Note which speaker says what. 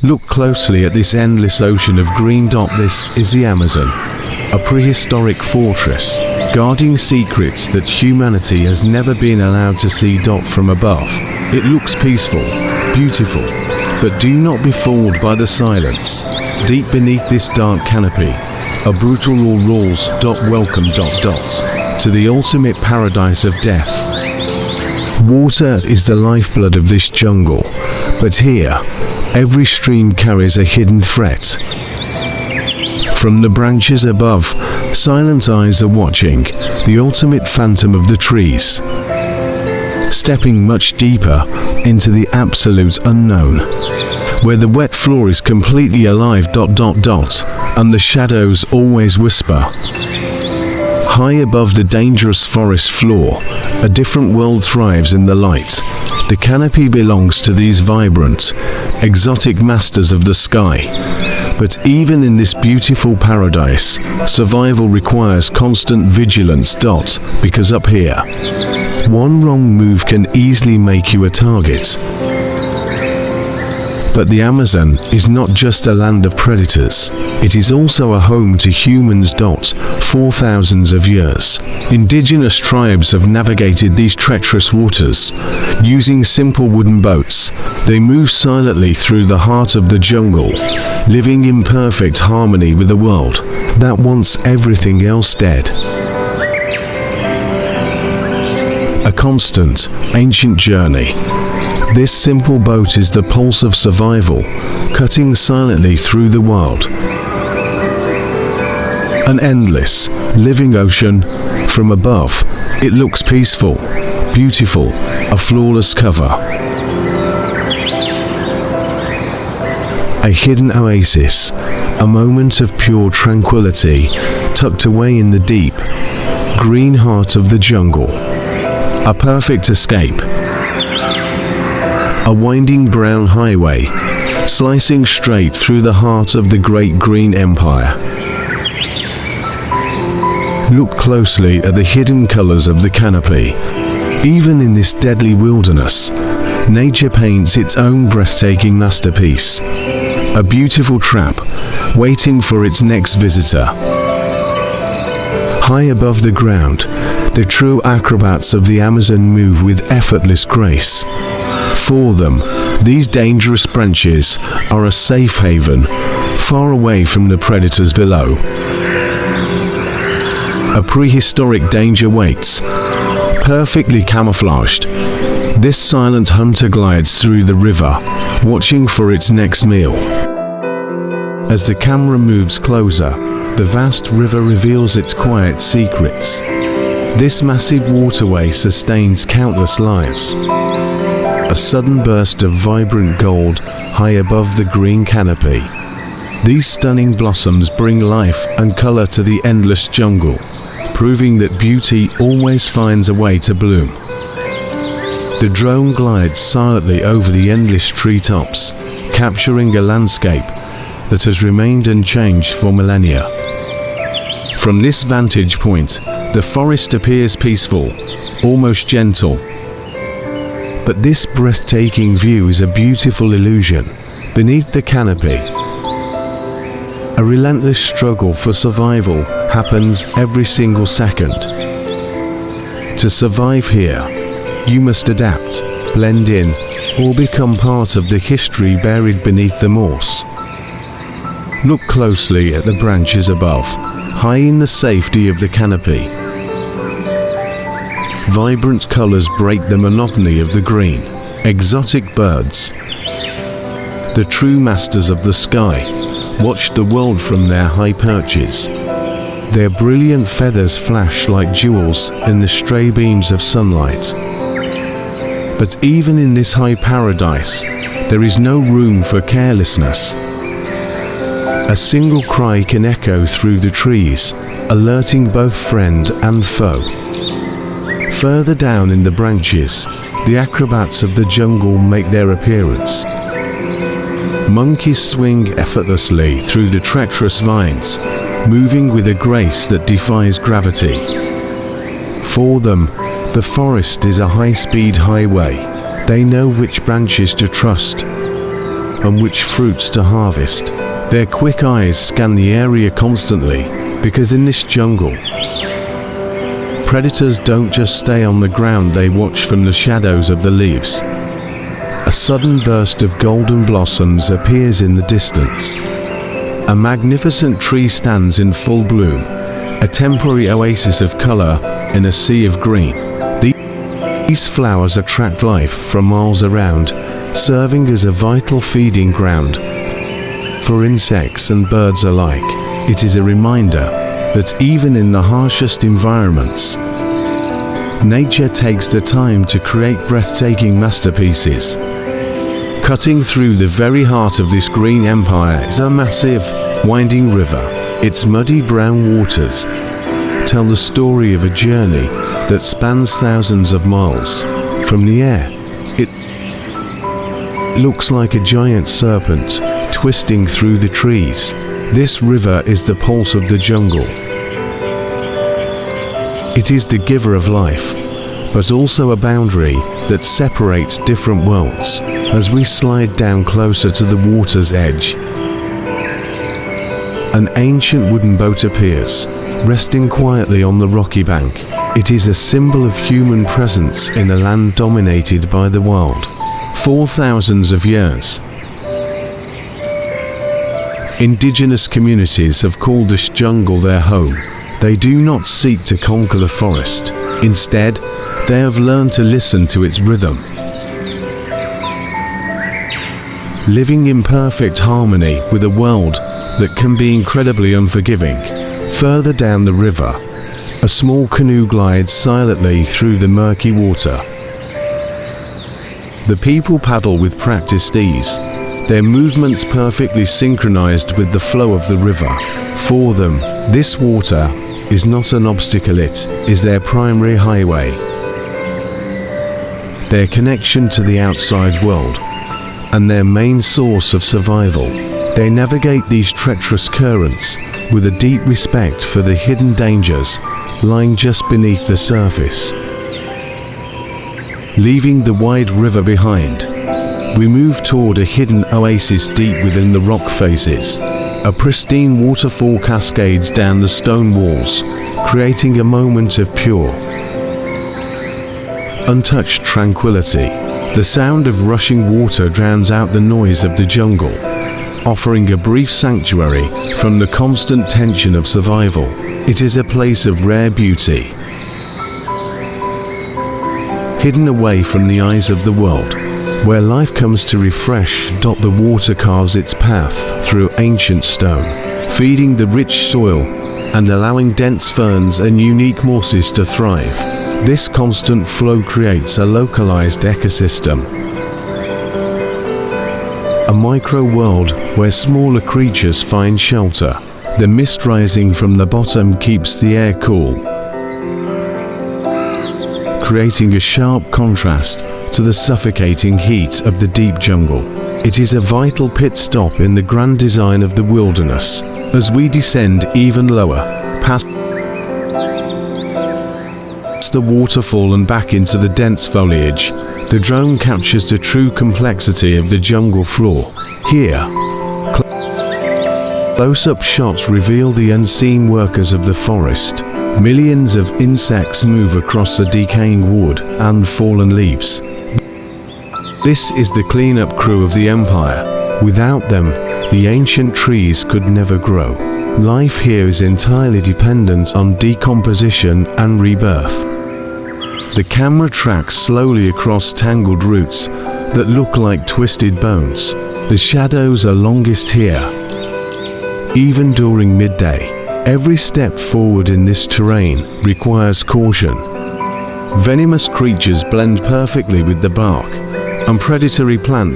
Speaker 1: Look closely at this endless ocean of green. This is the Amazon, a prehistoric fortress, guarding secrets that humanity has never been allowed to see. From above, it looks peaceful, beautiful, but do not be fooled by the silence. Deep beneath this dark canopy, a brutal law rules. Welcome. To the ultimate paradise of death. Water is the lifeblood of this jungle, but here, every stream carries a hidden threat. From the branches above, silent eyes are watching, the ultimate phantom of the trees. Stepping much deeper into the absolute unknown, where the wet floor is completely alive. And the shadows always whisper. High above the dangerous forest floor, a different world thrives in the light. The canopy belongs to these vibrant, exotic masters of the sky. But even in this beautiful paradise, survival requires constant vigilance. Because up here, one wrong move can easily make you a target. But the Amazon is not just a land of predators, it is also a home to humans. For thousands of years, indigenous tribes have navigated these treacherous waters. Using simple wooden boats, they move silently through the heart of the jungle, living in perfect harmony with a world that wants everything else dead. A constant, ancient journey. This simple boat is the pulse of survival, cutting silently through the world. An endless, living ocean. From above, it looks peaceful, beautiful, a flawless cover. A hidden oasis, a moment of pure tranquility, tucked away in the deep, green heart of the jungle. A perfect escape. A winding brown highway, slicing straight through the heart of the great green empire. Look closely at the hidden colors of the canopy. Even in this deadly wilderness, nature paints its own breathtaking masterpiece. A beautiful trap, waiting for its next visitor. High above the ground, the true acrobats of the Amazon move with effortless grace. For them, these dangerous branches are a safe haven, far away from the predators below. A prehistoric danger waits. Perfectly camouflaged, this silent hunter glides through the river, watching for its next meal. As the camera moves closer, the vast river reveals its quiet secrets. This massive waterway sustains countless lives. A sudden burst of vibrant gold high above the green canopy. These stunning blossoms bring life and color to the endless jungle, proving that beauty always finds a way to bloom. The drone glides silently over the endless treetops, capturing a landscape that has remained unchanged for millennia. From this vantage point, the forest appears peaceful, almost gentle. But this breathtaking view is a beautiful illusion. Beneath the canopy, a relentless struggle for survival happens every single second. To survive here, you must adapt, blend in, or become part of the history buried beneath the moss. Look closely at the branches above, high in the safety of the canopy. Vibrant colors break the monotony of the green. Exotic birds, the true masters of the sky, watch the world from their high perches. Their brilliant feathers flash like jewels in the stray beams of sunlight. But even in this high paradise, there is no room for carelessness. A single cry can echo through the trees, alerting both friend and foe. Further down in the branches, the acrobats of the jungle make their appearance. Monkeys swing effortlessly through the treacherous vines, moving with a grace that defies gravity. For them, the forest is a high-speed highway. They know which branches to trust, and which fruits to harvest. Their quick eyes scan the area constantly, because in this jungle, predators don't just stay on the ground, they watch from the shadows of the leaves. A sudden burst of golden blossoms appears in the distance. A magnificent tree stands in full bloom, a temporary oasis of color in a sea of green. These flowers attract life from miles around, serving as a vital feeding ground for insects and birds alike. It is a reminder that even in the harshest environments, nature takes the time to create breathtaking masterpieces. Cutting through the very heart of this green empire is a massive, winding river. Its muddy brown waters tell the story of a journey that spans thousands of miles. From the air, it looks like a giant serpent twisting through the trees. This river is the pulse of the jungle. It is the giver of life, but also a boundary that separates different worlds. As we slide down closer to the water's edge, an ancient wooden boat appears, resting quietly on the rocky bank. It is a symbol of human presence in a land dominated by the wild for thousands of years. Indigenous communities have called this jungle their home. They do not seek to conquer the forest. Instead, they have learned to listen to its rhythm, living in perfect harmony with a world that can be incredibly unforgiving. Further down the river, a small canoe glides silently through the murky water. The people paddle with practiced ease, their movements perfectly synchronized with the flow of the river. For them, this water is not an obstacle, it is their primary highway, their connection to the outside world, and their main source of survival. They navigate these treacherous currents with a deep respect for the hidden dangers lying just beneath the surface. Leaving the wide river behind, we move toward a hidden oasis deep within the rock faces. A pristine waterfall cascades down the stone walls, creating a moment of pure, untouched tranquility. The sound of rushing water drowns out the noise of the jungle, offering a brief sanctuary from the constant tension of survival. It is a place of rare beauty, hidden away from the eyes of the world, where life comes to refresh. The water carves its path through ancient stone, feeding the rich soil and allowing dense ferns and unique mosses to thrive. This constant flow creates a localized ecosystem, a micro-world where smaller creatures find shelter. The mist rising from the bottom keeps the air cool, creating a sharp contrast to the suffocating heat of the deep jungle. It is a vital pit stop in the grand design of the wilderness. As we descend even lower, past the waterfall and back into the dense foliage, the drone captures the true complexity of the jungle floor. Here, close-up shots reveal the unseen workers of the forest. Millions of insects move across the decaying wood and fallen leaves. This is the cleanup crew of the empire. Without them, the ancient trees could never grow. Life here is entirely dependent on decomposition and rebirth. The camera tracks slowly across tangled roots that look like twisted bones. The shadows are longest here, even during midday. Every step forward in this terrain requires caution. Venomous creatures blend perfectly with the bark, and predatory plants